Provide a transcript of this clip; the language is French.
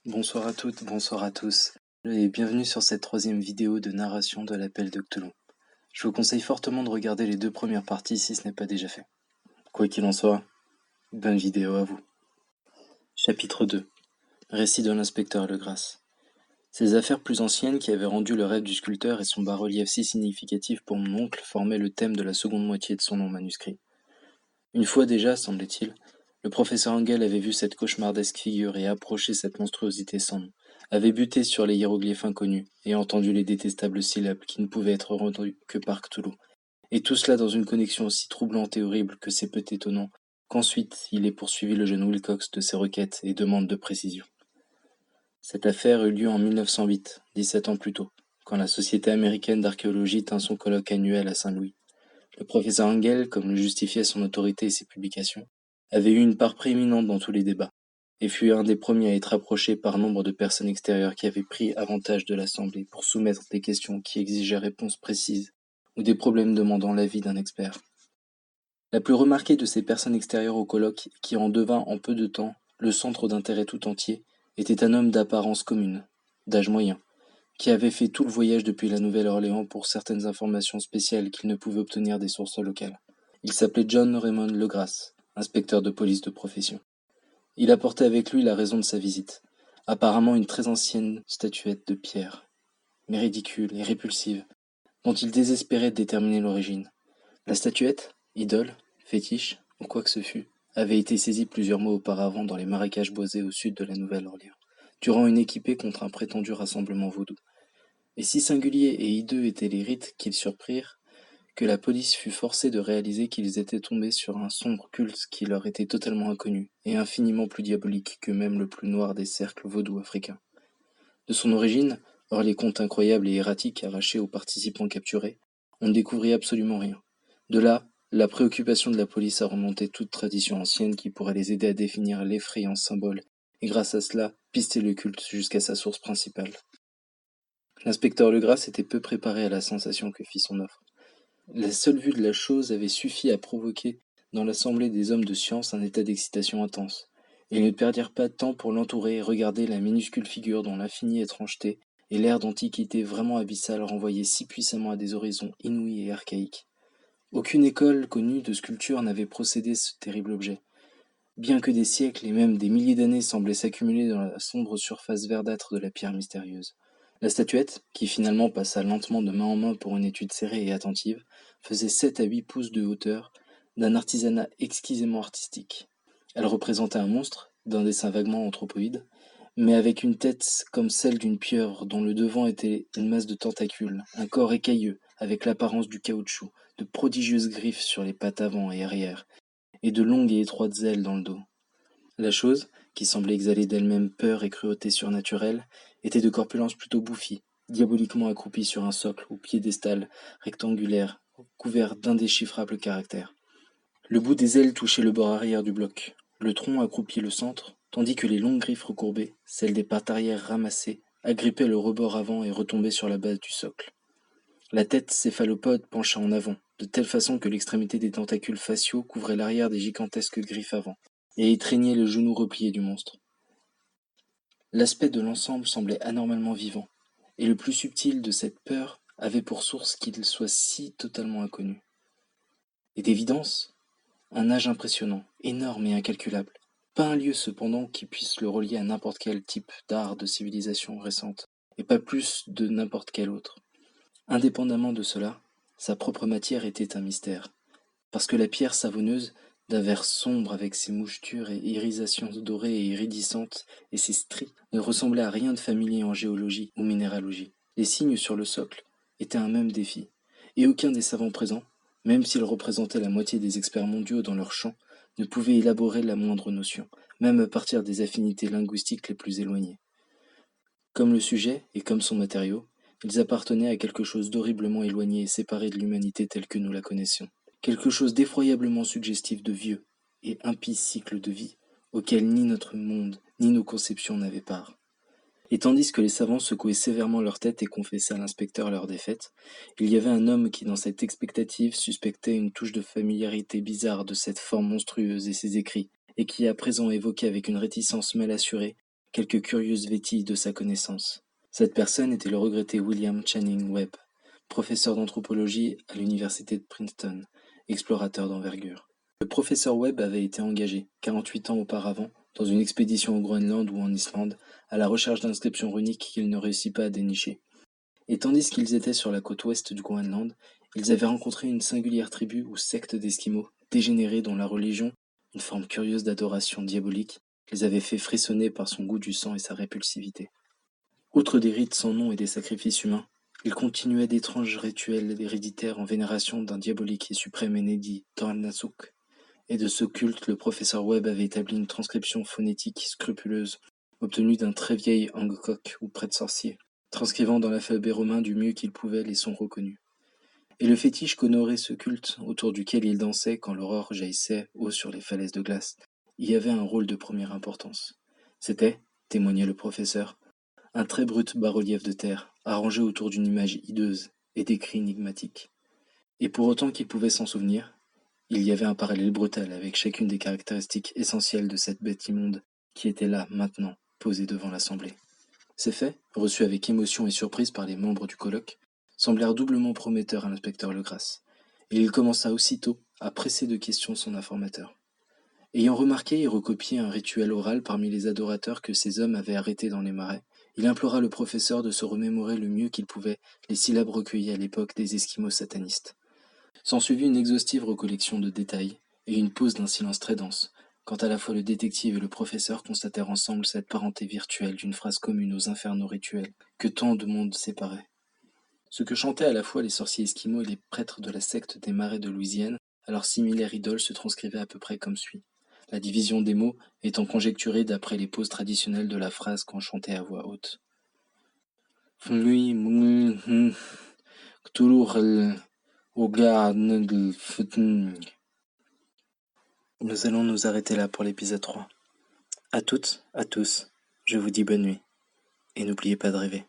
Bonsoir à toutes, bonsoir à tous, et bienvenue sur cette troisième vidéo de narration de l'appel de Cthulhu. Je vous conseille fortement de regarder les deux premières parties si ce n'est pas déjà fait. Quoi qu'il en soit, bonne vidéo à vous. Chapitre 2. Récit de l'inspecteur Legras. Ces affaires plus anciennes qui avaient rendu le rêve du sculpteur et son bas-relief si significatif pour mon oncle formaient le thème de la seconde moitié de son long manuscrit. Une fois déjà, semblait-il, le professeur Engel avait vu cette cauchemardesque figure et approché cette monstruosité sans nom, avait buté sur les hiéroglyphes inconnus et entendu les détestables syllabes qui ne pouvaient être entendues que par Cthulhu, et tout cela dans une connexion aussi troublante et horrible que c'est peu étonnant qu'ensuite il ait poursuivi le jeune Wilcox de ses requêtes et demandes de précision. Cette affaire eut lieu en 1908, 17 ans plus tôt, quand la Société américaine d'archéologie tint son colloque annuel à Saint-Louis. Le professeur Engel, comme le justifiait son autorité et ses publications, avait eu une part prééminente dans tous les débats, et fut un des premiers à être approché par nombre de personnes extérieures qui avaient pris avantage de l'Assemblée pour soumettre des questions qui exigeaient réponses précises, ou des problèmes demandant l'avis d'un expert. La plus remarquée de ces personnes extérieures au colloque, qui en devint en peu de temps le centre d'intérêt tout entier, était un homme d'apparence commune, d'âge moyen, qui avait fait tout le voyage depuis la Nouvelle-Orléans pour certaines informations spéciales qu'il ne pouvait obtenir des sources locales. Il s'appelait John Raymond Legras, inspecteur de police de profession. Il apportait avec lui la raison de sa visite, apparemment une très ancienne statuette de pierre, mais ridicule et répulsive, dont il désespérait de déterminer l'origine. La statuette, idole, fétiche, ou quoi que ce fût, avait été saisie plusieurs mois auparavant dans les marécages boisés au sud de la Nouvelle-Orléans, durant une équipée contre un prétendu rassemblement vaudou. Et si singuliers et hideux étaient les rites qu'ils surprirent, que la police fut forcée de réaliser qu'ils étaient tombés sur un sombre culte qui leur était totalement inconnu, et infiniment plus diabolique que même le plus noir des cercles vaudous africains. De son origine, hors les contes incroyables et erratiques arrachés aux participants capturés, on ne découvrit absolument rien. De là, la préoccupation de la police à remonter toute tradition ancienne qui pourrait les aider à définir l'effrayant symbole, et grâce à cela, pister le culte jusqu'à sa source principale. L'inspecteur Legras était peu préparé à la sensation que fit son offre. La seule vue de la chose avait suffi à provoquer dans l'assemblée des hommes de science un état d'excitation intense. Ils ne perdirent pas de temps pour l'entourer et regarder la minuscule figure dont l'infinie étrangeté et l'air d'antiquité vraiment abyssale renvoyaient si puissamment à des horizons inouïs et archaïques. Aucune école connue de sculpture n'avait procédé ce terrible objet. Bien que des siècles et même des milliers d'années semblaient s'accumuler dans la sombre surface verdâtre de la pierre mystérieuse. La statuette, qui finalement passa lentement de main en main pour une étude serrée et attentive, faisait 7 à 8 pouces de hauteur, d'un artisanat exquisément artistique. Elle représentait un monstre, d'un dessin vaguement anthropoïde, mais avec une tête comme celle d'une pieuvre dont le devant était une masse de tentacules, un corps écailleux, avec l'apparence du caoutchouc, de prodigieuses griffes sur les pattes avant et arrière, et de longues et étroites ailes dans le dos. La chose, qui semblait exhaler d'elle-même peur et cruauté surnaturelle, était de corpulence plutôt bouffie, diaboliquement accroupie sur un socle ou piédestal rectangulaire, couvert d'indéchiffrables caractères. Le bout des ailes touchait le bord arrière du bloc, le tronc accroupi le centre, tandis que les longues griffes recourbées, celles des pattes arrière ramassées, agrippaient le rebord avant et retombaient sur la base du socle. La tête céphalopode pencha en avant, de telle façon que l'extrémité des tentacules faciaux couvrait l'arrière des gigantesques griffes avant, et étreignait le genou replié du monstre. L'aspect de l'ensemble semblait anormalement vivant, et le plus subtil de cette peur avait pour source qu'il soit si totalement inconnu. Et d'évidence, un âge impressionnant, énorme et incalculable, pas un lieu cependant qui puisse le relier à n'importe quel type d'art de civilisation récente, et pas plus de n'importe quel autre. Indépendamment de cela, sa propre matière était un mystère, parce que la pierre savonneuse, d'un vert sombre avec ses mouchetures et irisations dorées et iridescentes et ses stries, ne ressemblait à rien de familier en géologie ou minéralogie. Les signes sur le socle étaient un même défi, et aucun des savants présents, même s'ils représentaient la moitié des experts mondiaux dans leur champ, ne pouvait élaborer la moindre notion, même à partir des affinités linguistiques les plus éloignées. Comme le sujet, et comme son matériau, ils appartenaient à quelque chose d'horriblement éloigné et séparé de l'humanité telle que nous la connaissions. Quelque chose d'effroyablement suggestif de vieux et impie cycle de vie, auquel ni notre monde, ni nos conceptions n'avaient part. Et tandis que les savants secouaient sévèrement leur tête et confessaient à l'inspecteur leur défaite, il y avait un homme qui, dans cette expectative, suspectait une touche de familiarité bizarre de cette forme monstrueuse et ses écrits, et qui à présent évoquait avec une réticence mal assurée quelques curieuses vétilles de sa connaissance. Cette personne était le regretté William Channing Webb, professeur d'anthropologie à l'université de Princeton, explorateur d'envergure. Le professeur Webb avait été engagé, 48 ans auparavant, dans une expédition au Groenland ou en Islande, à la recherche d'inscriptions runiques qu'il ne réussit pas à dénicher. Et tandis qu'ils étaient sur la côte ouest du Groenland, ils avaient rencontré une singulière tribu ou secte d'Esquimaux, dégénérés dont la religion, une forme curieuse d'adoration diabolique, les avait fait frissonner par son goût du sang et sa répulsivité. Outre des rites sans nom et des sacrifices humains, ils continuaient d'étranges rituels héréditaires en vénération d'un diabolique et suprême aîné dit Tornasuk. Et de ce culte, le professeur Webb avait établi une transcription phonétique scrupuleuse, obtenue d'un très vieil Angkok ou prêtre sorcier, transcrivant dans l'alphabet romain du mieux qu'il pouvait les sons reconnus. Et le fétiche qu'honorait ce culte, autour duquel il dansait quand l'aurore jaillissait haut sur les falaises de glace, y avait un rôle de première importance. C'était, témoignait le professeur, un très brut bas-relief de terre, arrangé autour d'une image hideuse et d'écrits énigmatiques. Et pour autant qu'il pouvait s'en souvenir, il y avait un parallèle brutal avec chacune des caractéristiques essentielles de cette bête immonde qui était là, maintenant, posée devant l'assemblée. Ces faits, reçus avec émotion et surprise par les membres du colloque, semblèrent doublement prometteurs à l'inspecteur Legrasse, et il commença aussitôt à presser de questions son informateur. Ayant remarqué et recopié un rituel oral parmi les adorateurs que ces hommes avaient arrêtés dans les marais, il implora le professeur de se remémorer le mieux qu'il pouvait les syllabes recueillies à l'époque des Esquimaux satanistes. S'ensuivit une exhaustive recollection de détails, et une pause d'un silence très dense, quand à la fois le détective et le professeur constatèrent ensemble cette parenté virtuelle d'une phrase commune aux infernaux rituels que tant de mondes séparaient. Ce que chantaient à la fois les sorciers esquimaux et les prêtres de la secte des marais de Louisiane, à leur similaire idole se transcrivait à peu près comme suit, la division des mots étant conjecturée d'après les pauses traditionnelles de la phrase qu'on chantait à voix haute. Nous allons nous arrêter là pour l'épisode 3. À toutes, à tous, je vous dis bonne nuit, et n'oubliez pas de rêver.